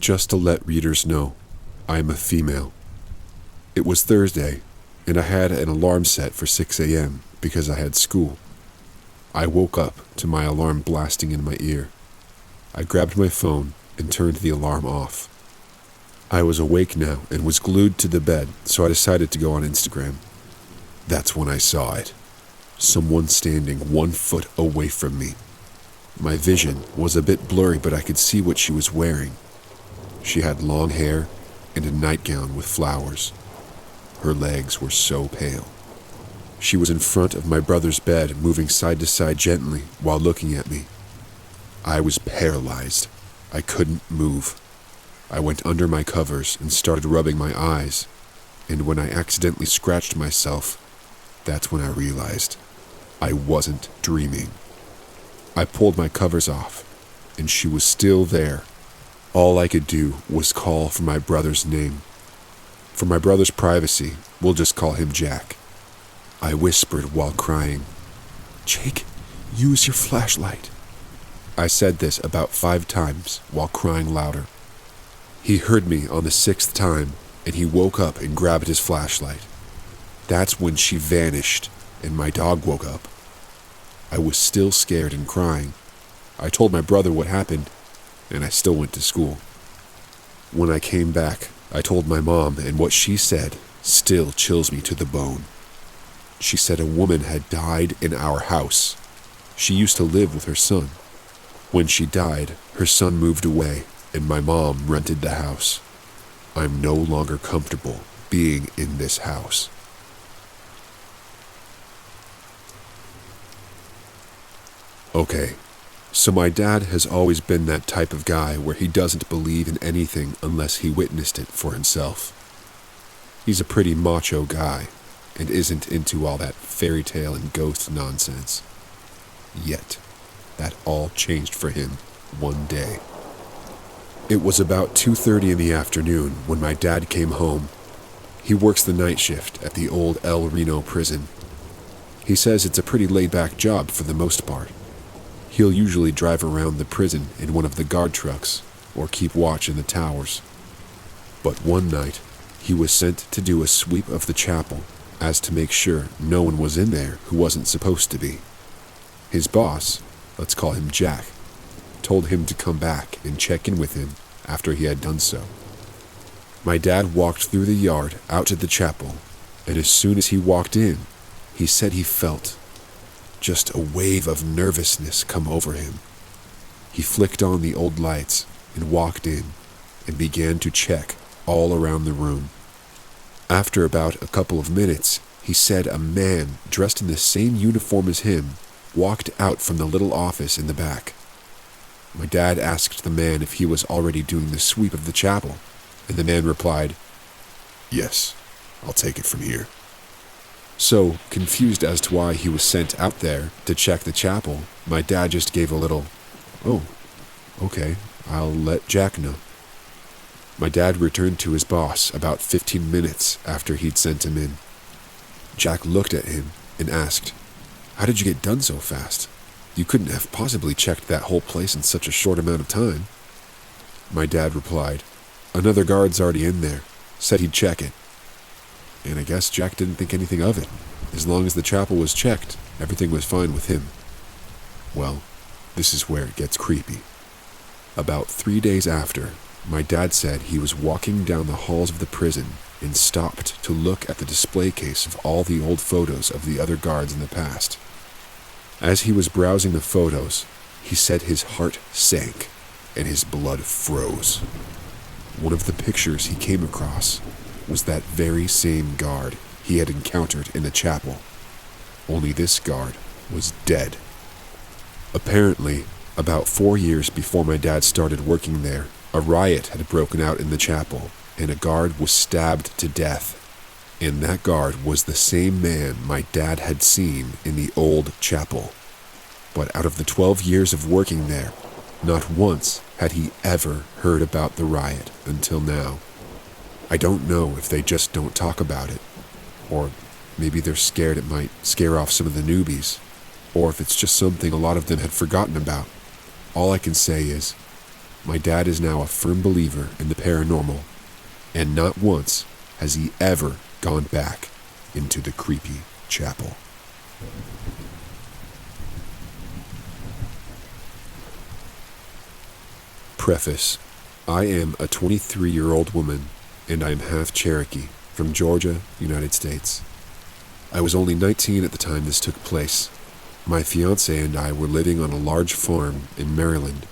Just to let readers know, I am a female. It was Thursday, and I had an alarm set for 6 a.m. because I had school. I woke up to my alarm blasting in my ear. I grabbed my phone and turned the alarm off. I was awake now and was glued to the bed, so I decided to go on Instagram. That's when I saw it. Someone standing 1 foot away from me. My vision was a bit blurry, but I could see what she was wearing. She had long hair and a nightgown with flowers. Her legs were so pale. She was in front of my brother's bed, moving side to side gently while looking at me. I was paralyzed. I couldn't move. I went under my covers and started rubbing my eyes, and when I accidentally scratched myself, that's when I realized I wasn't dreaming. I pulled my covers off, and she was still there. All I could do was call for my brother's name. For my brother's privacy, we'll just call him Jack. I whispered while crying, "Jake, use your flashlight." I said this about 5 times while crying louder. He heard me on the 6th time, and he woke up and grabbed his flashlight. That's when she vanished, and my dog woke up. I was still scared and crying. I told my brother what happened, and I still went to school. When I came back, I told my mom, and what she said still chills me to the bone. She said a woman had died in our house. She used to live with her son. When she died, her son moved away, and my mom rented the house. I'm no longer comfortable being in this house. Okay, so my dad has always been that type of guy where he doesn't believe in anything unless he witnessed it for himself. He's a pretty macho guy, and isn't into all that fairy tale and ghost nonsense. Yet, that all changed for him one day. It was about 2:30 in the afternoon when my dad came home. He works the night shift at the old El Reno prison. He says it's a pretty laid-back job for the most part. He'll usually drive around the prison in one of the guard trucks or keep watch in the towers. But one night, he was sent to do a sweep of the chapel as to make sure no one was in there who wasn't supposed to be. His boss, let's call him Jack, told him to come back and check in with him after he had done so. My dad walked through the yard out to the chapel, and as soon as he walked in, he said he felt just a wave of nervousness come over him. He flicked on the old lights and walked in and began to check all around the room. After about a couple of minutes, he said a man dressed in the same uniform as him walked out from the little office in the back. My dad asked the man if he was already doing the sweep of the chapel, and the man replied, "Yes, I'll take it from here." So, confused as to why he was sent out there to check the chapel, my dad just gave a little, "Oh, okay, I'll let Jack know." My dad returned to his boss about 15 minutes after he'd sent him in. Jack looked at him and asked, "How did you get done so fast? You couldn't have possibly checked that whole place in such a short amount of time." My dad replied, "Another guard's already in there, said he'd check it." And I guess Jack didn't think anything of it. As long as the chapel was checked, everything was fine with him. Well, this is where it gets creepy. About 3 days after, my dad said he was walking down the halls of the prison and stopped to look at the display case of all the old photos of the other guards in the past. As he was browsing the photos, he said his heart sank and his blood froze. One of the pictures he came across was that very same guard he had encountered in the chapel. Only this guard was dead. Apparently, about 4 years before my dad started working there, a riot had broken out in the chapel, and a guard was stabbed to death. And that guard was the same man my dad had seen in the old chapel. But out of the 12 years of working there, not once had he ever heard about the riot until now. I don't know if they just don't talk about it, or maybe they're scared it might scare off some of the newbies, or if it's just something a lot of them had forgotten about. All I can say is, my dad is now a firm believer in the paranormal, and not once has he ever gone back into the creepy chapel. Preface. I am a 23-year-old woman, and I am half Cherokee, from Georgia, United States. I was only 19 at the time this took place. My fiancé and I were living on a large farm in Maryland.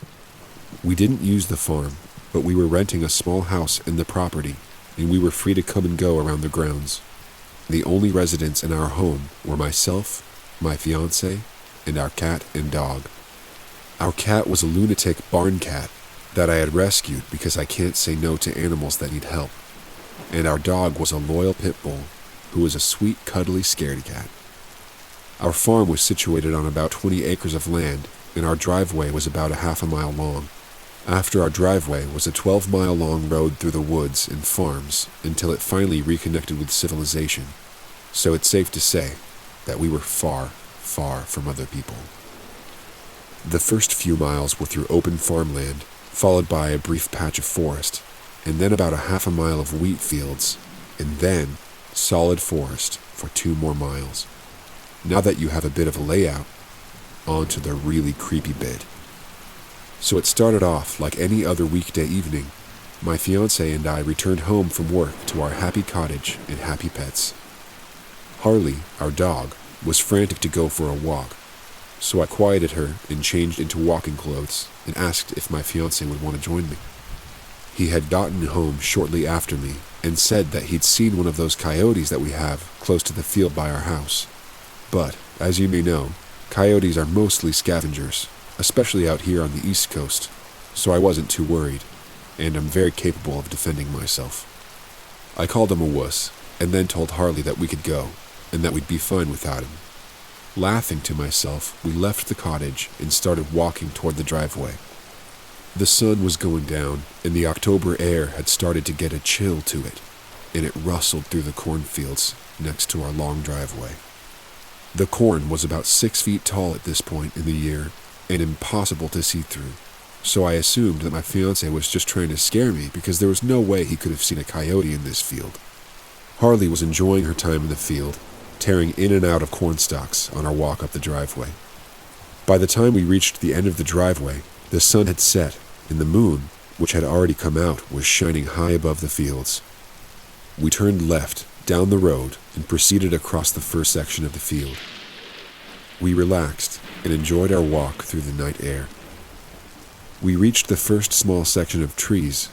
We didn't use the farm, but we were renting a small house in the property, and we were free to come and go around the grounds. The only residents in our home were myself, my fiancé, and our cat and dog. Our cat was a lunatic barn cat that I had rescued because I can't say no to animals that need help. And our dog was a loyal pit bull who was a sweet, cuddly scaredy cat. Our farm was situated on about 20 acres of land, and our driveway was about a half a mile long. After our driveway was a 12-mile-long road through the woods and farms until it finally reconnected with civilization. So it's safe to say that we were far, far from other people. The first few miles were through open farmland, followed by a brief patch of forest, and then about a half a mile of wheat fields, and then solid forest for 2 more miles. Now that you have a bit of a layout, on to the really creepy bit. So it started off like any other weekday evening. My fiancé and I returned home from work to our happy cottage and happy pets. Harley, our dog, was frantic to go for a walk, so I quieted her and changed into walking clothes and asked if my fiancé would want to join me. He had gotten home shortly after me and said that he'd seen one of those coyotes that we have close to the field by our house. But, as you may know, coyotes are mostly scavengers, especially out here on the East Coast, so I wasn't too worried, and I'm very capable of defending myself. I called him a wuss, and then told Harley that we could go, and that we'd be fine without him. Laughing to myself, we left the cottage and started walking toward the driveway. The sun was going down, and the October air had started to get a chill to it, and it rustled through the cornfields next to our long driveway. The corn was about 6 feet tall at this point in the year, and impossible to see through, so I assumed that my fiancé was just trying to scare me because there was no way he could have seen a coyote in this field. Harley was enjoying her time in the field, tearing in and out of corn stalks on our walk up the driveway. By the time we reached the end of the driveway, the sun had set, and the moon, which had already come out, was shining high above the fields. We turned left, down the road, and proceeded across the first section of the field. We relaxed and enjoyed our walk through the night air. We reached the first small section of trees,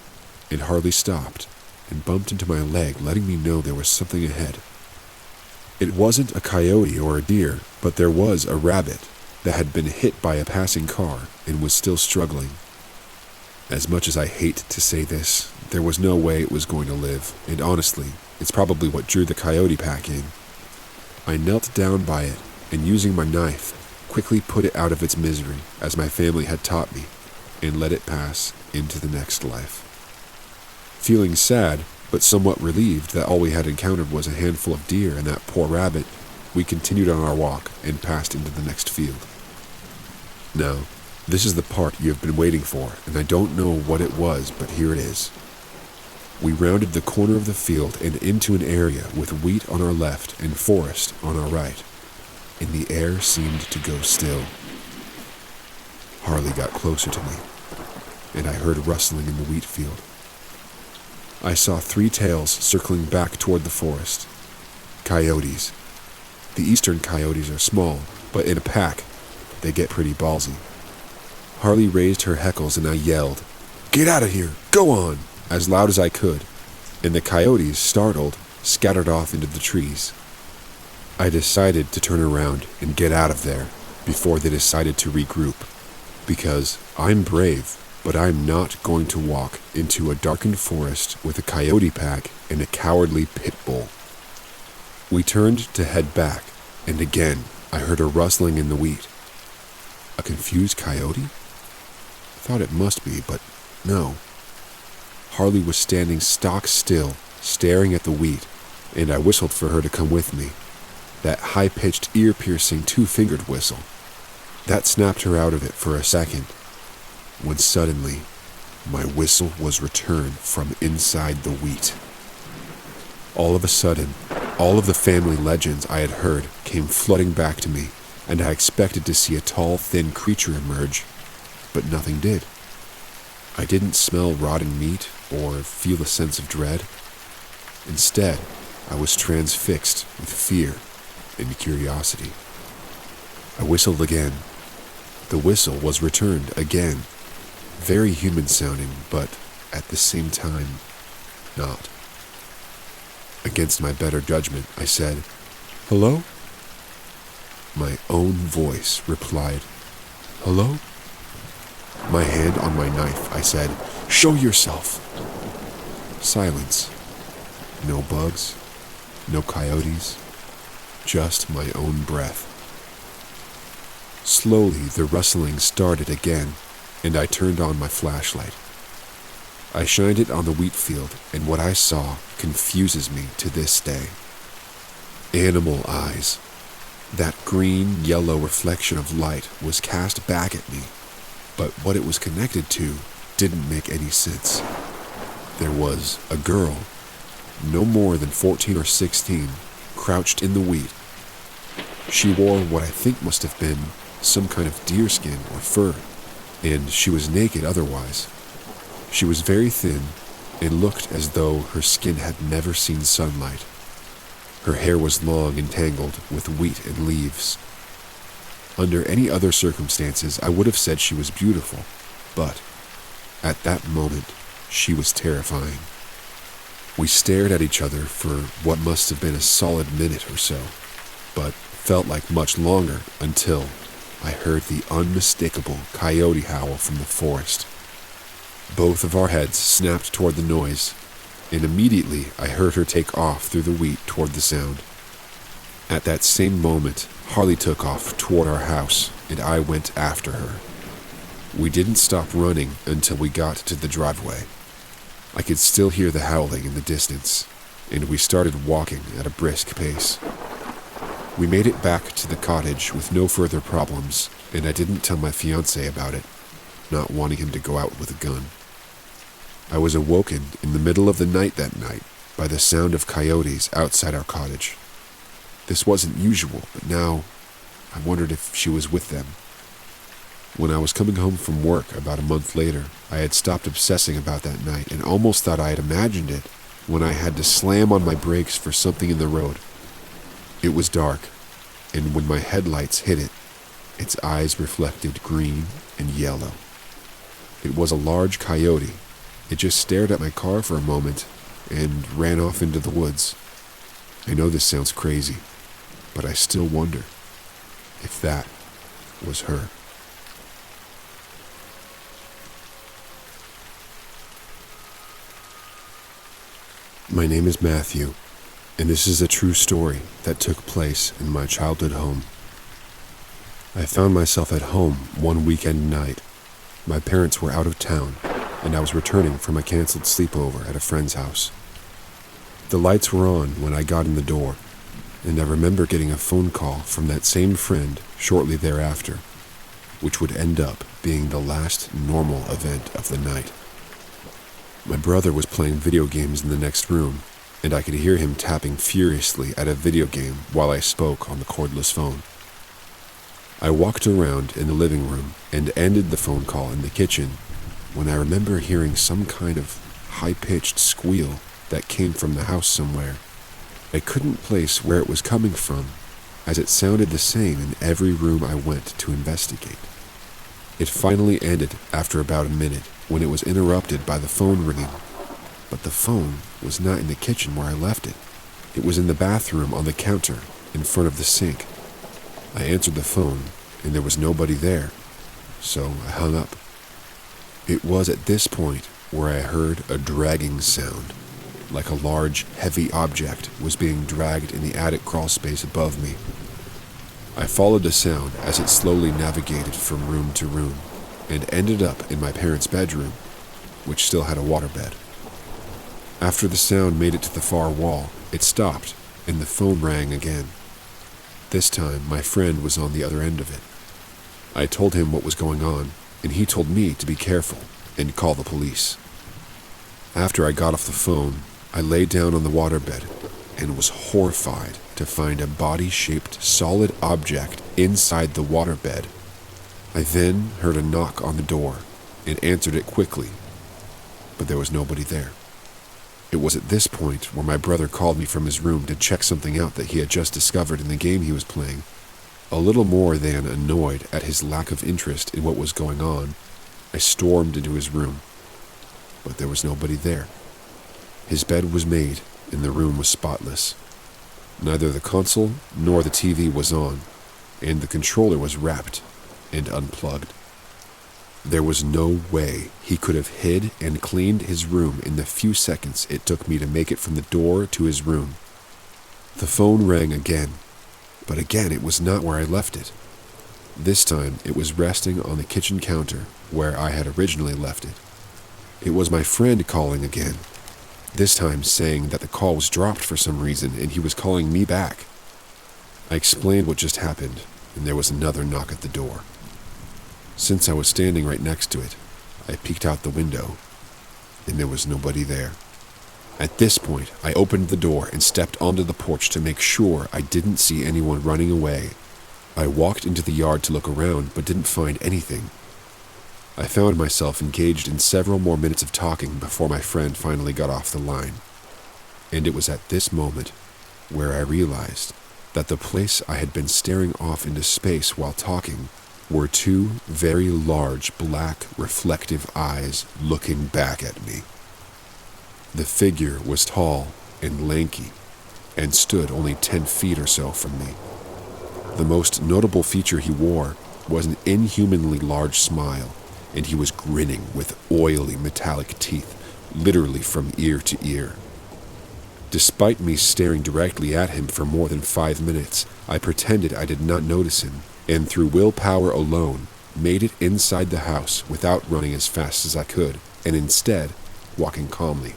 and Harley stopped and bumped into my leg, letting me know there was something ahead. It wasn't a coyote or a deer, but there was a rabbit that had been hit by a passing car and was still struggling. As much as I hate to say this, there was no way it was going to live, and honestly, it's probably what drew the coyote pack in. I knelt down by it, and using my knife, quickly put it out of its misery, as my family had taught me, and let it pass into the next life. Feeling sad, but somewhat relieved that all we had encountered was a handful of deer and that poor rabbit, we continued on our walk and passed into the next field. Now, this is the part you have been waiting for, and I don't know what it was, but here it is. We rounded the corner of the field and into an area with wheat on our left and forest on our right, and the air seemed to go still. Harley got closer to me, and I heard rustling in the wheat field. I saw 3 tails circling back toward the forest. Coyotes. The eastern coyotes are small, but in a pack, they get pretty ballsy. Harley raised her heckles and I yelled, "Get out of here! Go on!" as loud as I could, and the coyotes, startled, scattered off into the trees. I decided to turn around and get out of there before they decided to regroup, because I'm brave, but I'm not going to walk into a darkened forest with a coyote pack and a cowardly pit bull. We turned to head back, and again I heard a rustling in the wheat. A confused coyote? I thought it must be, but no. Harley was standing stock still, staring at the wheat, and I whistled for her to come with me. That high-pitched, ear-piercing, 2-fingered whistle. That snapped her out of it for a second, when suddenly, my whistle was returned from inside the wheat. All of a sudden, all of the family legends I had heard came flooding back to me, and I expected to see a tall, thin creature emerge, but nothing did. I didn't smell rotting meat or feel a sense of dread. Instead, I was transfixed with fear and curiosity. I whistled again. The whistle was returned again. Very human sounding, but at the same time, not. Against my better judgment, I said, "Hello?" My own voice replied, "Hello?" My hand on my knife, I said, "Show yourself." Silence. No bugs, no coyotes, just my own breath. Slowly, the rustling started again, and I turned on my flashlight. I shined it on the wheat field, and what I saw confuses me to this day. Animal eyes. That green-yellow reflection of light was cast back at me, but what it was connected to didn't make any sense. There was a girl, no more than 14 or 16, crouched in the wheat. She wore what I think must have been some kind of deerskin or fur, and she was naked otherwise. She was very thin and looked as though her skin had never seen sunlight. Her hair was long and tangled with wheat and leaves. Under any other circumstances, I would have said she was beautiful, but at that moment, she was terrifying. We stared at each other for what must have been a solid minute or so, but felt like much longer until I heard the unmistakable coyote howl from the forest. Both of our heads snapped toward the noise, and immediately I heard her take off through the wheat toward the sound. At that same moment, Harley took off toward our house, and I went after her. We didn't stop running until we got to the driveway. I could still hear the howling in the distance, and we started walking at a brisk pace. We made it back to the cottage with no further problems, and I didn't tell my fiancé about it, not wanting him to go out with a gun. I was awoken in the middle of the night that night by the sound of coyotes outside our cottage. This wasn't usual, but now I wondered if she was with them. When I was coming home from work about a month later, I had stopped obsessing about that night and almost thought I had imagined it when I had to slam on my brakes for something in the road. It was dark, and when my headlights hit it, its eyes reflected green and yellow. It was a large coyote. It just stared at my car for a moment and ran off into the woods. I know this sounds crazy, but I still wonder if that was her. My name is Matthew, and this is a true story that took place in my childhood home. I found myself at home one weekend night. My parents were out of town, and I was returning from a canceled sleepover at a friend's house. The lights were on when I got in the door, and I remember getting a phone call from that same friend shortly thereafter, which would end up being the last normal event of the night. My brother was playing video games in the next room, and I could hear him tapping furiously at a video game while I spoke on the cordless phone. I walked around in the living room and ended the phone call in the kitchen when I remember hearing some kind of high-pitched squeal that came from the house somewhere. I couldn't place where it was coming from, as it sounded the same in every room I went to investigate. It finally ended after about a minute when it was interrupted by the phone ringing, but the phone was not in the kitchen where I left it. It was in the bathroom on the counter in front of the sink. I answered the phone, and there was nobody there, so I hung up. It was at this point where I heard a dragging sound, like a large, heavy object was being dragged in the attic crawl space above me. I followed the sound as it slowly navigated from room to room, and ended up in my parents' bedroom, which still had a waterbed. After the sound made it to the far wall, it stopped, and the phone rang again. This time, my friend was on the other end of it. I told him what was going on, and he told me to be careful, and call the police. After I got off the phone, I lay down on the waterbed and was horrified to find a body-shaped solid object inside the waterbed. I then heard a knock on the door and answered it quickly, but there was nobody there. It was at this point where my brother called me from his room to check something out that he had just discovered in the game he was playing. A little more than annoyed at his lack of interest in what was going on, I stormed into his room, but there was nobody there. His bed was made and the room was spotless. Neither the console nor the TV was on, and the controller was wrapped and unplugged. There was no way he could have hid and cleaned his room in the few seconds it took me to make it from the door to his room. The phone rang again, but again it was not where I left it. This time it was resting on the kitchen counter where I had originally left it. It was my friend calling again, this time saying that the call was dropped for some reason and he was calling me back. I explained what just happened, and there was another knock at the door. Since I was standing right next to it, I peeked out the window, and there was nobody there. At this point, I opened the door and stepped onto the porch to make sure I didn't see anyone running away. I walked into the yard to look around, but didn't find anything. I found myself engaged in several more minutes of talking before my friend finally got off the line. And it was at this moment where I realized that the place I had been staring off into space while talking were two very large black reflective eyes looking back at me. The figure was tall and lanky and stood only 10 feet or so from me. The most notable feature he wore was an inhumanly large smile, and he was grinning with oily metallic teeth, literally from ear to ear. Despite me staring directly at him for more than 5 minutes, I pretended I did not notice him, and through willpower alone, made it inside the house without running as fast as I could, and instead, walking calmly.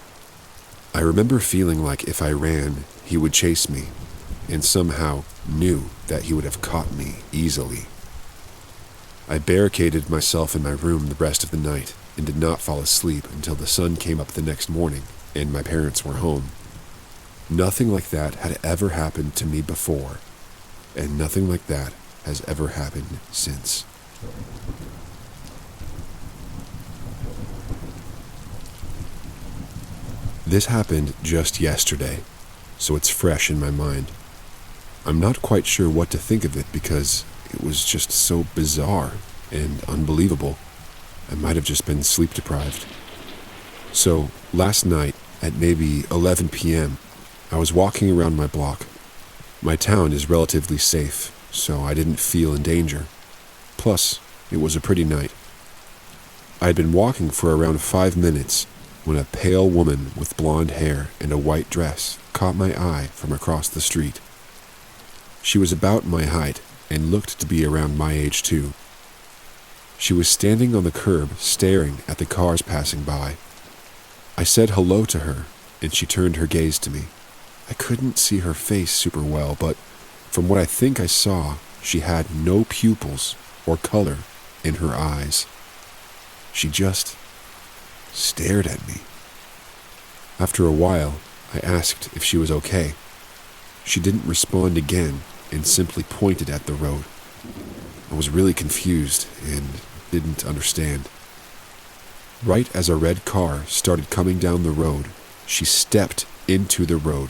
I remember feeling like if I ran, he would chase me, and somehow knew that he would have caught me easily. I barricaded myself in my room the rest of the night, and did not fall asleep until the sun came up the next morning, and my parents were home. Nothing like that had ever happened to me before, and nothing like that has ever happened since. This happened just yesterday, so it's fresh in my mind. I'm not quite sure what to think of it because it was just so bizarre and unbelievable. I might have just been sleep deprived. So, last night at maybe 11 p.m., I was walking around my block. My town is relatively safe, so I didn't feel in danger. Plus, it was a pretty night. I had been walking for around 5 minutes when a pale woman with blonde hair and a white dress caught my eye from across the street. She was about my height and looked to be around my age too. She was standing on the curb staring at the cars passing by. I said hello to her, and she turned her gaze to me. I couldn't see her face super well, but from what I think I saw, she had no pupils or color in her eyes. She just stared at me. After a while, I asked if she was okay. She didn't respond again and simply pointed at the road. I was really confused and didn't understand. Right as a red car started coming down the road, she stepped into the road.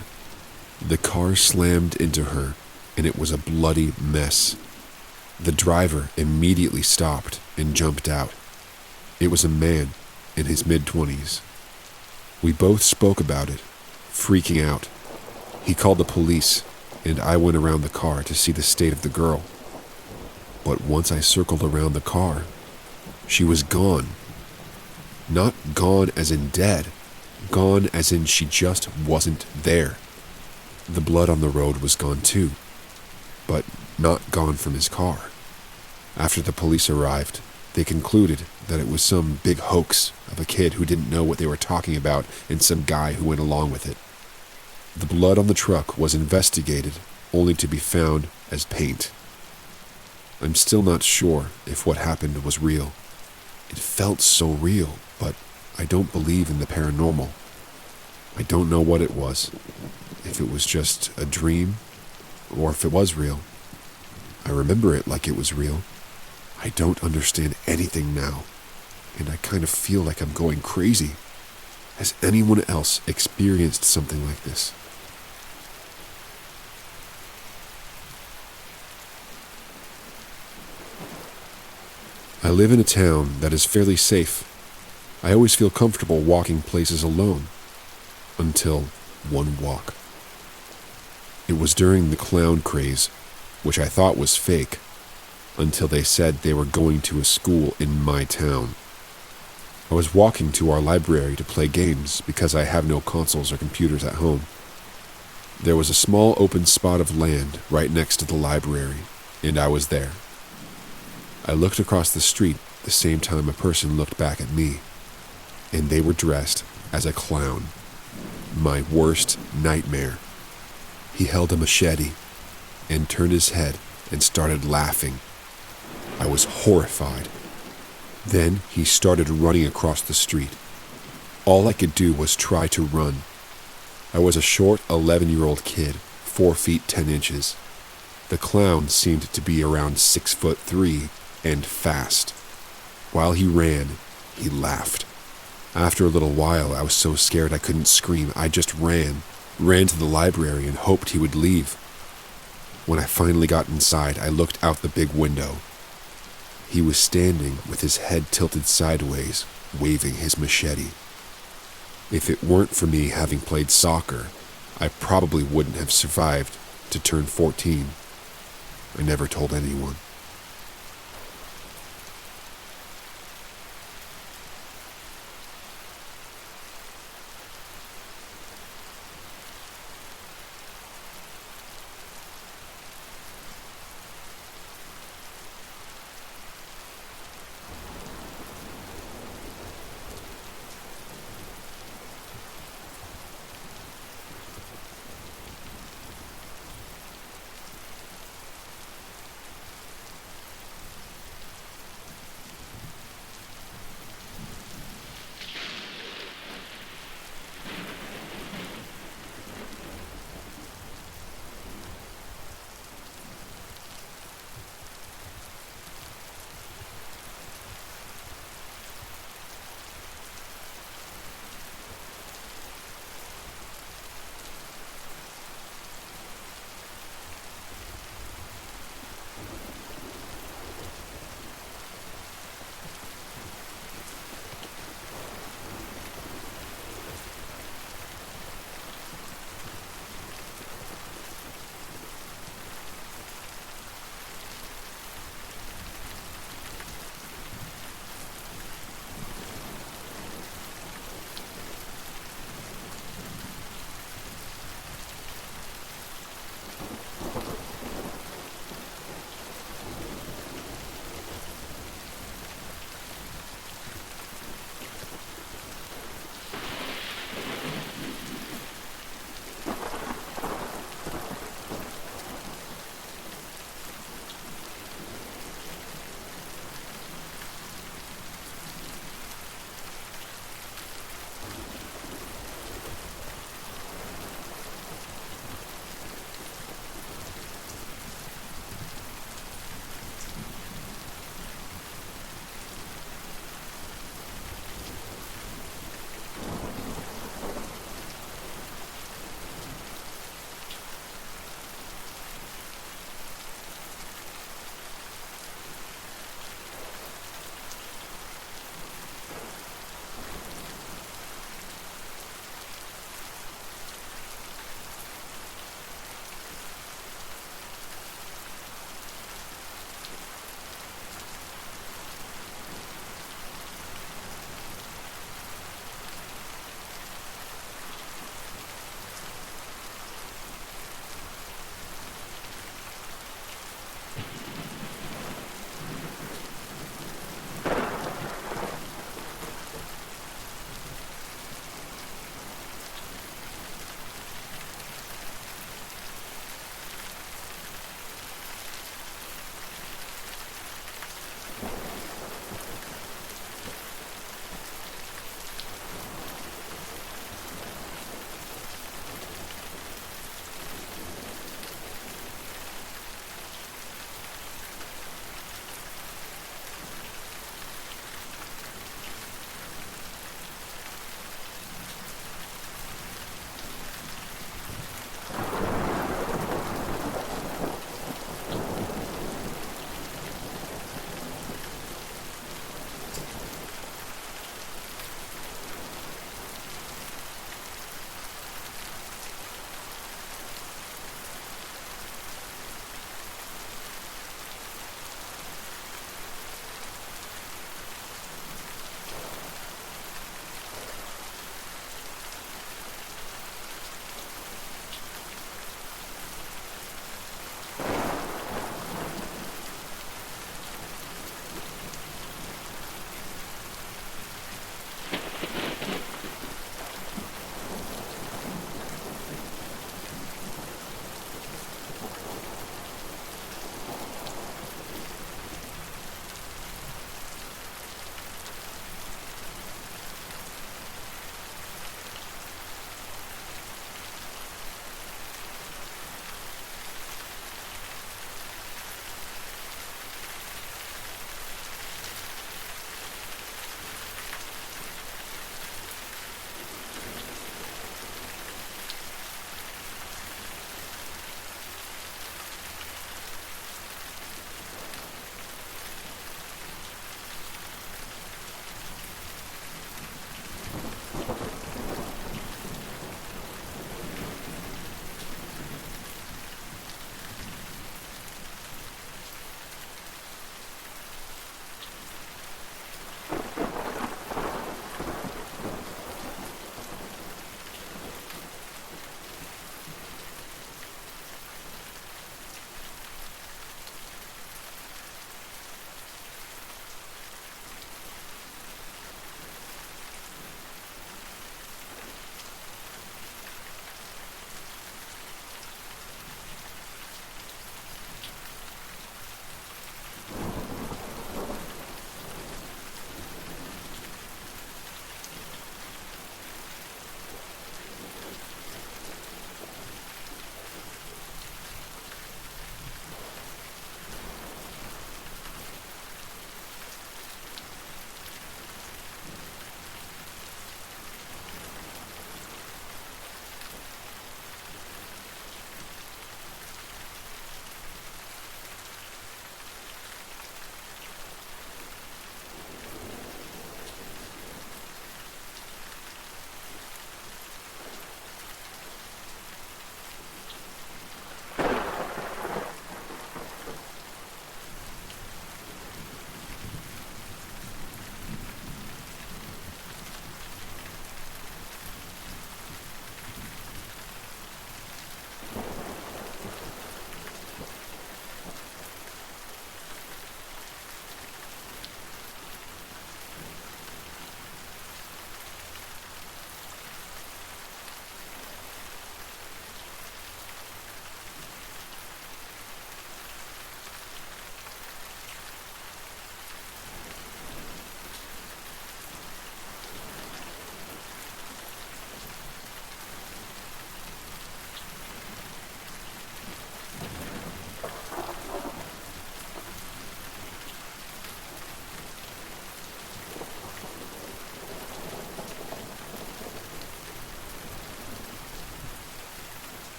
The car slammed into her, and it was a bloody mess. The driver immediately stopped and jumped out. It was a man in his mid-20s. We both spoke about it, freaking out. He called the police, and I went around the car to see the state of the girl. But once I circled around the car, she was gone. Not gone as in dead, gone as in she just wasn't there. The blood on the road was gone too, but not gone from his car. After the police arrived, they concluded that it was some big hoax of a kid who didn't know what they were talking about and some guy who went along with it. The blood on the truck was investigated, only to be found as paint. I'm still not sure if what happened was real. It felt so real, but I don't believe in the paranormal. I don't know what it was, if it was just a dream, or if it was real. I remember it like it was real. I don't understand anything now, and I kind of feel like I'm going crazy. Has anyone else experienced something like this? I live in a town that is fairly safe. I always feel comfortable walking places alone, until one walk. It was during the clown craze, which I thought was fake, until they said they were going to a school in my town. I was walking to our library to play games because I have no consoles or computers at home. There was a small open spot of land right next to the library, and I was there. I looked across the street the same time a person looked back at me, and they were dressed as a clown. My worst nightmare. He held a machete and turned his head and started laughing. I was horrified. Then he started running across the street. All I could do was try to run. I was a short 11-year-old kid, 4 feet 10 inches. The clown seemed to be around 6'3" and fast. While he ran, he laughed. After a little while, I was so scared I couldn't scream. I just ran to the library and hoped he would leave. When I finally got inside, I looked out the big window. He was standing with his head tilted sideways, waving his machete. If it weren't for me having played soccer, I probably wouldn't have survived to turn 14. I never told anyone.